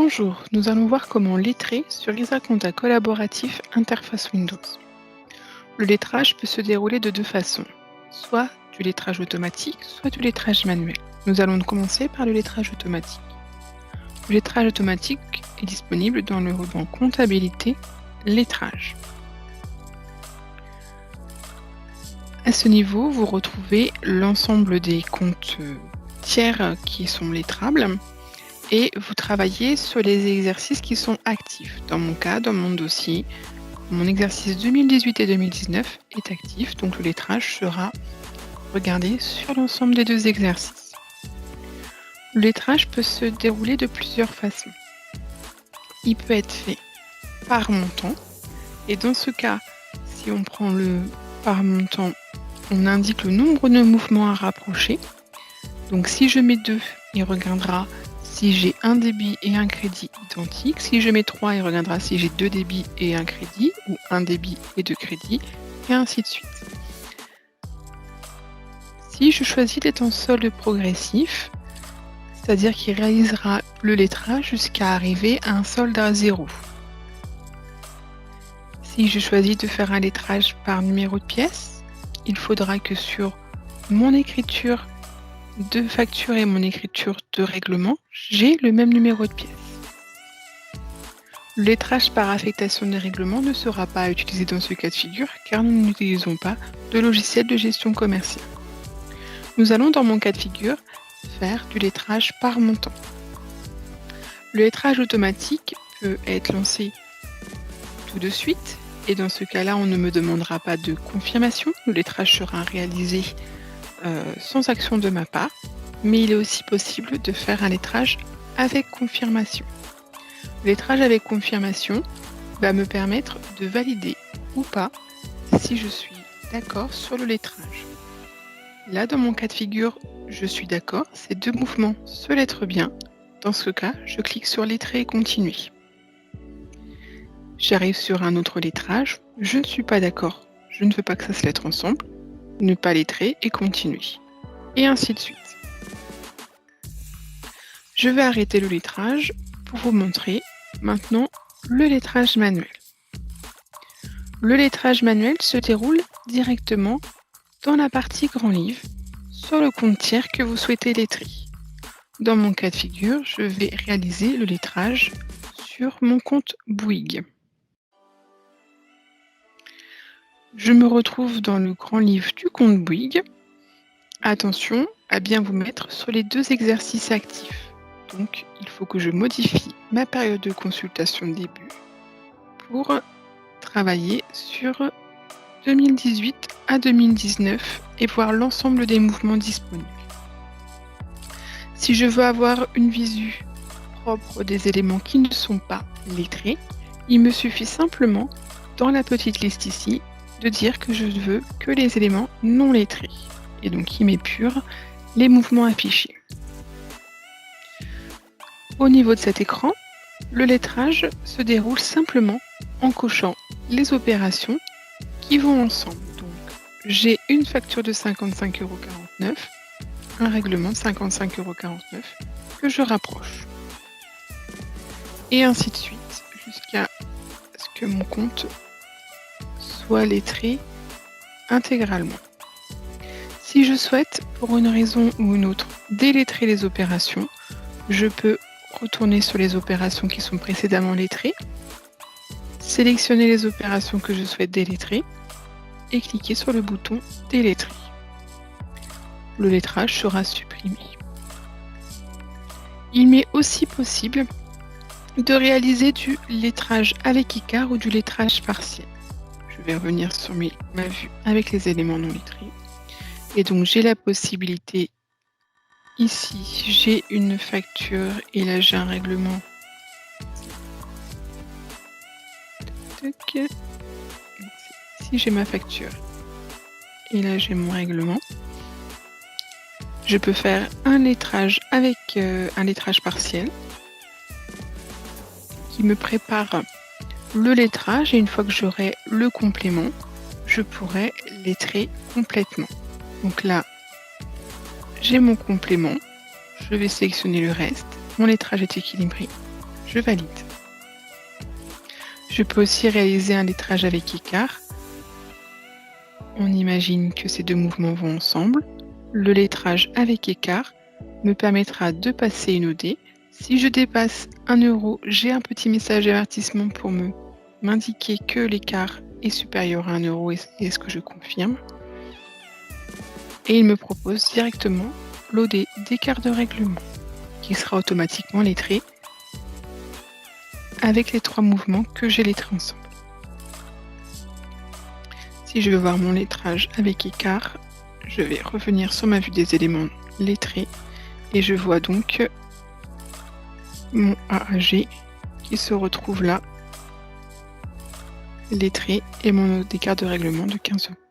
Bonjour, nous allons voir comment lettrer sur Isaconta collaboratif interface Windows. Le lettrage peut se dérouler de deux façons, soit du lettrage automatique, soit du lettrage manuel. Nous allons commencer par le lettrage automatique. Le lettrage automatique est disponible dans le ruban Comptabilité, Lettrage. À ce niveau, vous retrouvez l'ensemble des comptes tiers qui sont lettrables et vous travaillez sur les exercices qui sont actifs. Dans mon cas, dans mon dossier, mon exercice 2018 et 2019 est actif, donc le lettrage sera regardé sur l'ensemble des deux exercices. Le lettrage peut se dérouler de plusieurs façons. Il peut être fait par montant, et dans ce cas, si on prend le par montant, on indique le nombre de mouvements à rapprocher. Donc si je mets 2, il regardera si j'ai un débit et un crédit identiques. Si je mets 3, il regardera si j'ai 2 débits et un crédit, ou un débit et 2 crédits, et ainsi de suite. Si je choisis d'être en solde progressif, c'est-à-dire qu'il réalisera le lettrage jusqu'à arriver à un solde à 0. Si je choisis de faire un lettrage par numéro de pièce, il faudra que sur mon écriture de facture et mon écriture de règlement, j'ai le même numéro de pièce. Le lettrage par affectation des règlements ne sera pas utilisé dans ce cas de figure car nous n'utilisons pas de logiciel de gestion commerciale. Nous allons dans mon cas de figure faire du lettrage par montant. Le lettrage automatique peut être lancé tout de suite et dans ce cas-là, on ne me demandera pas de confirmation. Le lettrage sera réalisé sans action de ma part, mais il est aussi possible de faire un lettrage avec confirmation. Le lettrage avec confirmation va me permettre de valider ou pas si je suis d'accord sur le lettrage. Là, dans mon cas de figure, je suis d'accord, ces deux mouvements se lettrent bien. Dans ce cas, je clique sur lettrer et continuer. J'arrive sur un autre lettrage, je ne suis pas d'accord, je ne veux pas que ça se lettre ensemble, ne pas lettrer et continuer. Et ainsi de suite. Je vais arrêter le lettrage pour vous montrer maintenant le lettrage manuel. Le lettrage manuel se déroule directement dans la partie grand livre sur le compte tiers que vous souhaitez lettrer. Dans mon cas de figure, je vais réaliser le lettrage sur mon compte Bouygues. Je me retrouve dans le grand livre du compte Bouygues. Attention à bien vous mettre sur les deux exercices actifs. Donc, il faut que je modifie ma période de consultation de début pour travailler sur 2018 à 2019 et voir l'ensemble des mouvements disponibles. Si je veux avoir une visu propre des éléments qui ne sont pas lettrés, il me suffit simplement, dans la petite liste ici, de dire que je veux que les éléments non lettrés. Et donc, il m'épure les mouvements affichés. Au niveau de cet écran, le lettrage se déroule simplement en cochant les opérations qui vont ensemble. Donc, j'ai une facture de 55,49 €, un règlement de 55,49 € que je rapproche. Et ainsi de suite, jusqu'à ce que mon compte soit lettré intégralement. Si je souhaite, pour une raison ou une autre, délettrer les opérations, je peux retourner sur les opérations qui sont précédemment lettrées, sélectionner les opérations que je souhaite délettrer et cliquer sur le bouton Délettrer. Le lettrage sera supprimé. Il m'est aussi possible de réaliser du lettrage avec écart ou du lettrage partiel. Je vais revenir sur ma vue avec les éléments non lettrés. Et donc j'ai la possibilité, ici j'ai une facture et là j'ai un règlement. Ici j'ai ma facture et là j'ai mon règlement. Je peux faire un lettrage avec un lettrage partiel qui me prépare le lettrage et une fois que j'aurai le complément, je pourrai lettrer complètement. Donc là, j'ai mon complément, je vais sélectionner le reste, mon lettrage est équilibré, je valide. Je peux aussi réaliser un lettrage avec écart. On imagine que ces deux mouvements vont ensemble. Le lettrage avec écart me permettra de passer une OD. Si je dépasse 1 euro, j'ai un petit message d'avertissement pour m'indiquer que l'écart est supérieur à 1 euro et est-ce que je confirme. Et il me propose directement l'OD d'écart de règlement qui sera automatiquement lettré avec les 3 mouvements que j'ai lettrés ensemble. Si je veux voir mon lettrage avec écart, je vais revenir sur ma vue des éléments lettrés et je vois donc mon AAG qui se retrouve là, lettré, et mon d'écart de règlement de 15 euros.